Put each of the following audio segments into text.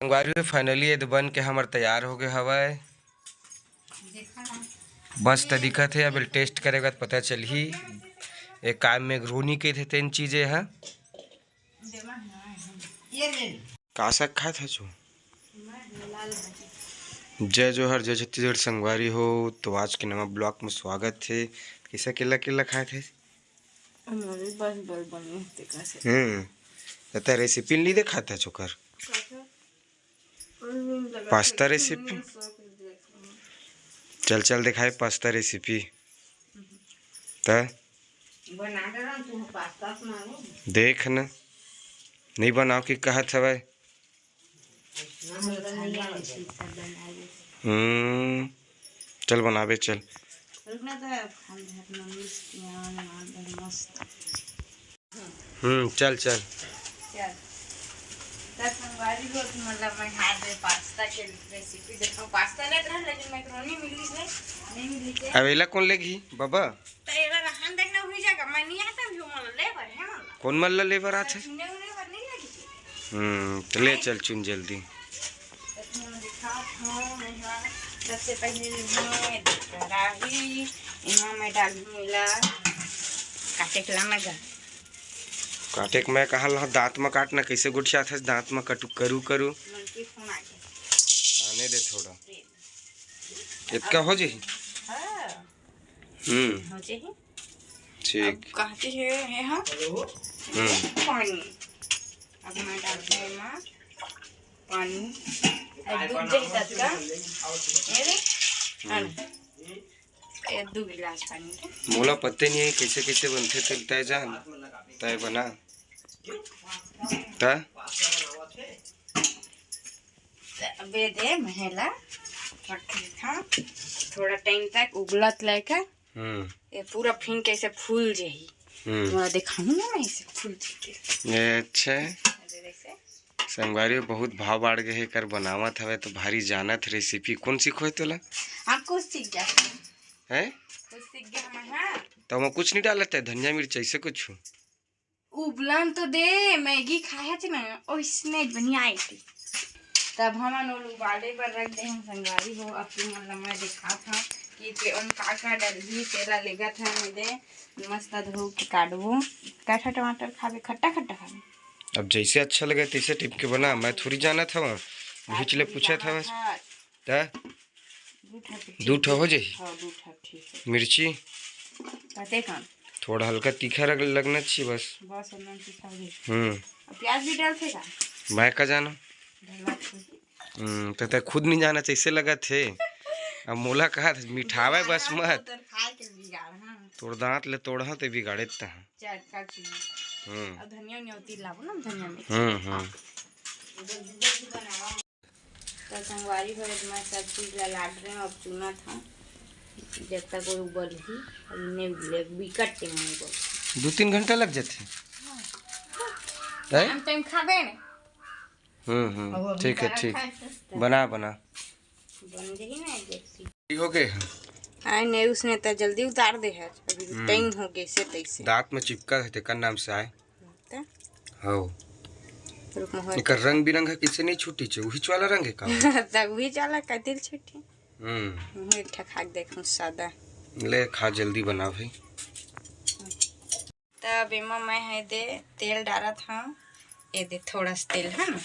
संगवारी फाइनली ये बन के हमर तैयार हो गए हवाए। बस तो दिक्कत है, अब टेस्ट करेगा तो पता चलही एक काम में घरूनी के थे तीन चीजें हैं। कासक खा था छो जय जोहर जय छत्तीसगढ़ संगवारी हो। तो आज के नवा ब्लॉग में स्वागत है। कैसा केला केला खाए थे? तो रेसिपी नहीं देखा था चोकर पास्ता रेसिपी। चल चल दिखाए पास्ता रेसिपी। तो देख न नहीं बनाओ कि कहत हवे। चल बनावे चल। चल चल संगवारी हो तो मतलब मैं हाथ में पास्ता के रेसिपी देखो। पास्ता ले रहा लेकिन मैक्रोनी मिली नहीं मिली के अवेला कौन लेगी बाबा? तो एला रहन देखना हुई जाएगा। मैं नहीं आता भी मन लेबर है मन कौन मन ला लेबर आथे? सुनने लेबर नहीं लगी। तो ले चल चुन जल्दी। तो मैं दिखा हूं। मैं सबसे पहले मैं कढ़ाई इमा में डालूंगा काटे के लाना काटे के मैं कहल दांत में काटना कैसे गुड़िया थे दांत में कटू करू करू आने दे थोड़ा इतना हो जाही। हो जाही ठीक कहते हैं हां पानी। अब मैं डालते हैं मां पानी दूध जैसा का ये 2 गिलास पानी। मोला पत्ते नहीं है कैसे कैसे बनते थे तय जान तय बना ता अबे दे महला रखे था थोड़ा टाइम तक उबलत लेके ये पूरा फिन कैसे फूल जाही। मैं दिखाऊं ना मैं ऐसे फूल जाती। अच्छा संगवारी बहुत भाव बढ़ गए कर बनावत हवे तो भारी जानत रेसिपी कौन सीखो है तोला? हां कुछ सीख गया है कुछ सीख गया मैं। हां तो मैं कुछ नहीं डालत है धनिया मिर्च ऐसे कुछ उबलन तो दे मैगी खाया थे ना ओइसने बनी आई थी। तब हम उबाले पर रख दे हम संगवारी हो। अपनी मतलब मैं दिखा था कि पे उन काका डलही तेला लेगा था मैं दे मस्त धो के काटबो। काठा टमाटर खावे खट्टा खट्टा खावे। अब जैसे अच्छा लगे तैसे टिप के बना। मैं थोड़ी जाना था वहाँ पिछले पूछा था बस ता दूठा हो जाही। हां दूठा ठीक है। मिर्ची काटे कान थोड़ा हल्का तीखा लगना चाहिए बस बस अन्ना तीखा दे। प्याज भी डालते का मैं का जाना तो खुद नहीं जाना कैसे लगा थे। अब मोला कहा मिठावे बस मत तोड़ दांत ले तोड़ा ते बिगाड़े अब धनिया न्योती लाबो ना धनिया में तो संगवारी हो मैं सब चीज ला लाड रहे अब चुना था जब तक वो उबल ही ने विकट के मन को 2-3 घंटा लग जाते हम टाइम खावे ठीक है ठीक बना बना बन गई ना देखती हो गए। आए नहीं उसने तो जल्दी उतार दे है अभी टाइम हो गए से तैसे दांत में चिपका है का नाम से आए हो कर रंग बिरंगा किसे नहीं छुट्टी छे वही वाला रंग है का तब वही चला कतिल छुट्टी एक ठा देखूं सादा ले खा जल्दी बना भाई। तब इमा मैं है दे तेल डाला था ये दे थोड़ा सा तेल है ना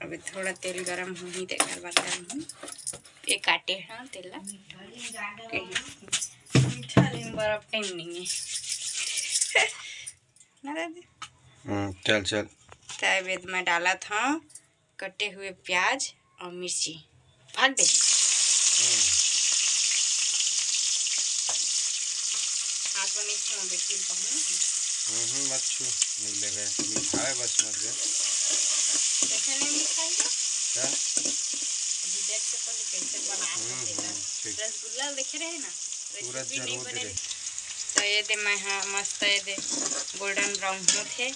अभी थोड़ा तेल गरम हो ही देकर बता रही ये काटे हैं तेल मीठा लेकिन बर्फ टाइम नहीं है ना दादी। चल चल तब मैं डाला था कटे हुए प्याज और मिर्ची भाग दे। हाथ में नहीं छू देखिए कहूं मत छू नहीं लगे मीठा है बस मत गए कैसे नहीं मीठा है क्या अभी देख के पहले कैसे बना रसगुल्ला देखे रहे ना पूरा जरूर दे तो ये दे मैं हाँ मस्त ये दे गोल्डन ब्राउन हो थे है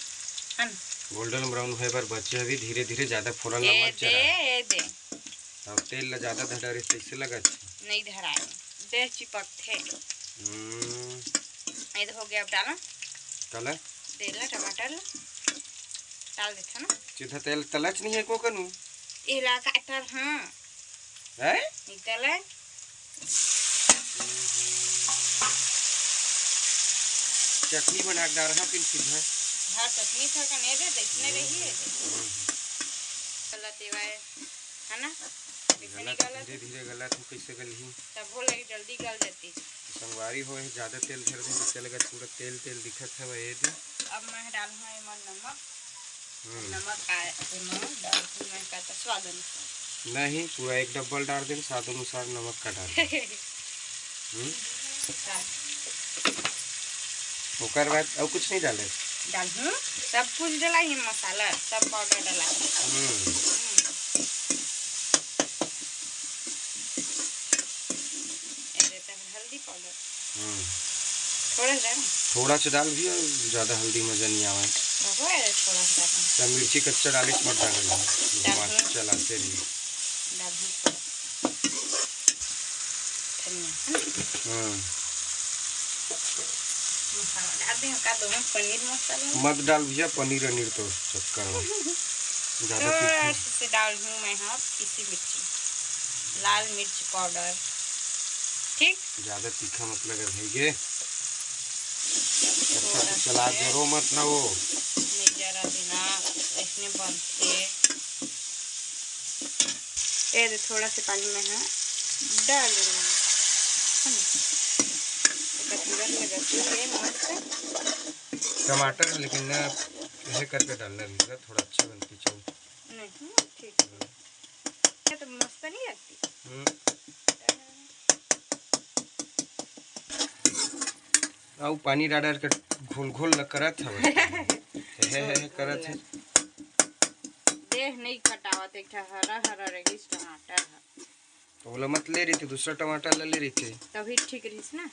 ना गोल्डन ब्राउन है पर बच्चे अभी धीरे धीरे ज्यादा फोरन ये दे अब तेल ला ज्यादा धड़ा रे कैसे लगा नहीं धराए दे चिपक थे ये तो हो गया। अब डाला कला तेल टमाटर डाल देता ना सीधा तेल तलच नहीं है को कनु इलाका तर हाँ है निकल है चटनी बना के डाल रहा फिर सीधा हाँ चटनी था का नहीं दे देखने रही है गलत है ना धीरे धीरे गलत हो कैसे गलही तब वो लगी जल्दी गल जाती संगवारी हो ज्यादा तेल धर दे तो लगा पूरा तेल तेल दिखत है ये दी अब मैं डाल हूं इमन नमक नमक इमन डाल हूं मैं का तो स्वाद अनुसार नहीं पूरा एक डब्बल डाल दे स्वाद अनुसार नमक का डाल ओकर बाद और कुछ नहीं डाले डाल हूं सब कुछ डाला ही मसाला सब पाउडर डाला हल्दी पाउडर थोड़ा सा डाल भी और ज्यादा हल्दी मजा नहीं आवा थोड़ा सा मिर्ची कच्चा डाले मत डाल चलाते रहिए पनीर मसाला मत डाल भैया पनीर अनीर तो चक्कर में ज्यादा से डाल हूँ मैं हाँ पीसी मिर्ची लाल मिर्च पाउडर ठीक ज्यादा तीखा मतलब है भैया अच्छा चला जरो मत ना वो नहीं जरा देना इसमें बनते ये थोड़ा से पानी में है डाल टमाटर लेकिन ना ऐसे करके डालना भी थोड़ा अच्छा बनती चाहिए नहीं ठीक है तो मस्त नहीं लगती आउ पानी डाल के घोल घोल न करत है करत है देह नहीं कटावत एक हरा हरा रही टमाटर है तो बोला मत ले रही थी दूसरा टमाटर ले रही थी तभी ठीक रही ना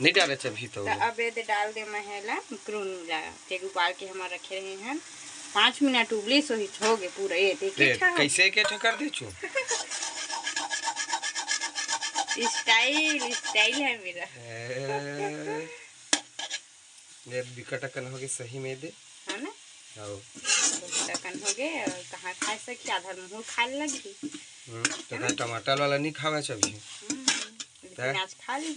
नहीं डाले अभी तो अब ये डाल दे महिला क्रून लगा एक उबाल के हम रखे रहे हैं 5 मिनट उबली सो ही हो गए पूरा ये देखिए कैसे के ठकर दे छु स्टाइल है मेरा ये बिकटकन हो गए सही में दे है ना आओ बिकटकन हो गए और कहां खा सके आधा मुंह खाने लगी तो टमाटर वाला नहीं खावा चाहिए आज खा ली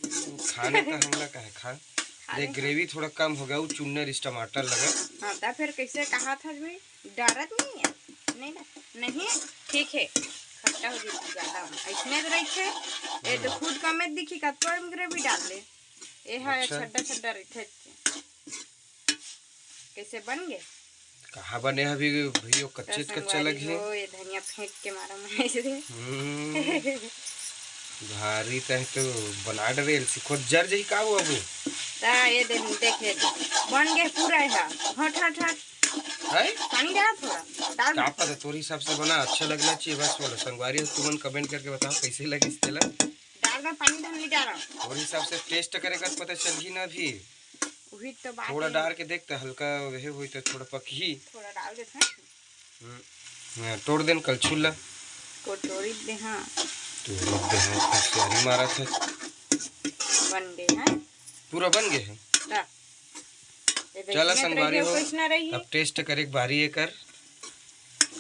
खाने का हमला का है खा देख ग्रेवी थोड़ा कम हो गया वो चुन्नर इस टमाटर लगा हाँ तो फिर कैसे कहा था भाई डरत नहीं है नहीं ना नहीं ठीक है खट्टा हो जाए ज्यादा इसमें तो रखे ये तो खुद का में दिखी का तो ग्रेवी डाल ले ये है छड्डा छड्डा रखे कैसे बन गए कहाँ बने अभी भैया कच्चे कच्चा लगे ये धनिया फेंक के मारा मैं इसे भारी तह तो बना डरे सिखो जर जही का वो अबू ता ये देखे बन गए पूरा है हट हट हट है पानी डाल थोड़ा डाल क्या पता तोरी हिसाब से बना अच्छा लगना चाहिए बस बोलो संगवारी तुम कमेंट करके बताओ कैसे लगी इस तेल डाल में पानी डाल नहीं डाल तोरी हिसाब से टेस्ट करेगा पता चल ही ना भी वही तो बात थोड़ा डाल के देखता हल्का वही हुई तो थोड़ा पकी थोड़ा डाल देते हैं तोड़ देन कल छुल्ला कोटोरी दे हां तो तैयारी मारा था बन गए हैं पूरा बन गए हैं चला संगवारी हो अब टेस्ट करे बारी है कर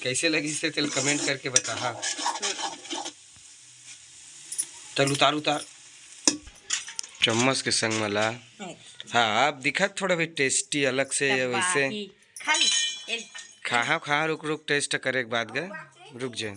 कैसे लगी से तेल कमेंट करके बता हाँ चल उतार उतार चम्मच के संग मला हाँ अब दिखा थोड़ा भी टेस्टी अलग से वैसे खा रुक रुक टेस्ट करे एक बात गा रुक जाए